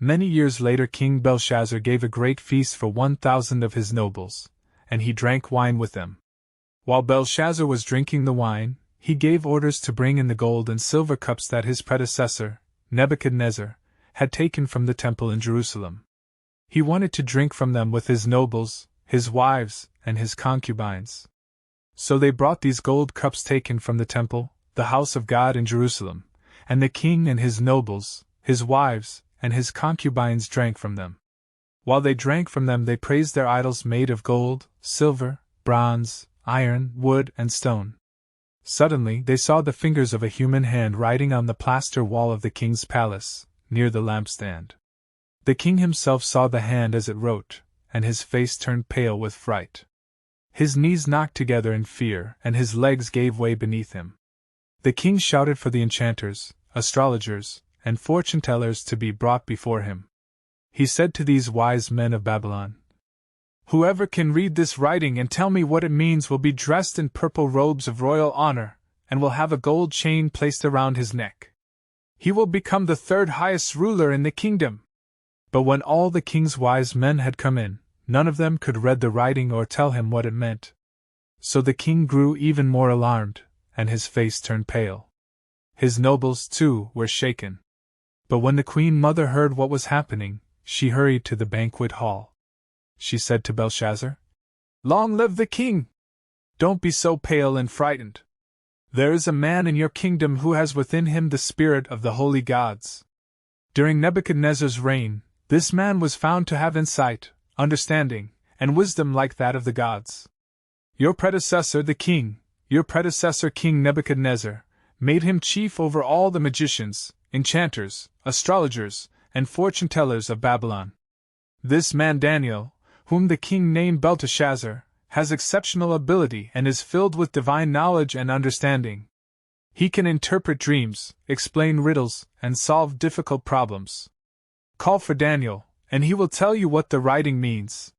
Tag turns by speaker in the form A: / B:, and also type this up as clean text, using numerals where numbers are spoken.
A: Many years later King Belshazzar gave a great feast for 1,000 of his nobles, and he drank wine with them. While Belshazzar was drinking the wine, he gave orders to bring in the gold and silver cups that his predecessor, Nebuchadnezzar, had taken from the temple in Jerusalem. He wanted to drink from them with his nobles, his wives, and his concubines. So they brought these gold cups taken from the temple, the house of God in Jerusalem, and the king and his nobles, his wives, and his concubines drank from them. While they drank from them, they praised their idols made of gold, silver, bronze, iron, wood, and stone. Suddenly they saw the fingers of a human hand writing on the plaster wall of the king's palace, near the lampstand. The king himself saw the hand as it wrote, and his face turned pale with fright. His knees knocked together in fear, and his legs gave way beneath him. The king shouted for the enchanters, astrologers, and fortune-tellers to be brought before him. He said to these wise men of Babylon, "Whoever can read this writing and tell me what it means will be dressed in purple robes of royal honor, and will have a gold chain placed around his neck. He will become the third highest ruler in the kingdom." But when all the king's wise men had come in, none of them could read the writing or tell him what it meant. So the king grew even more alarmed, and his face turned pale. His nobles, too, were shaken. But when the queen mother heard what was happening, she hurried to the banquet hall. She said to Belshazzar, "Long live the king! Don't be so pale and frightened. There is a man in your kingdom who has within him the spirit of the holy gods. During Nebuchadnezzar's reign, this man was found to have insight, understanding, and wisdom like that of the gods. Your predecessor King Nebuchadnezzar, made him chief over all the magicians, enchanters, astrologers, and fortune-tellers of Babylon. This man Daniel, whom the king named Belteshazzar, has exceptional ability and is filled with divine knowledge and understanding. He can interpret dreams, explain riddles, and solve difficult problems. Call for Daniel, and he will tell you what the writing means."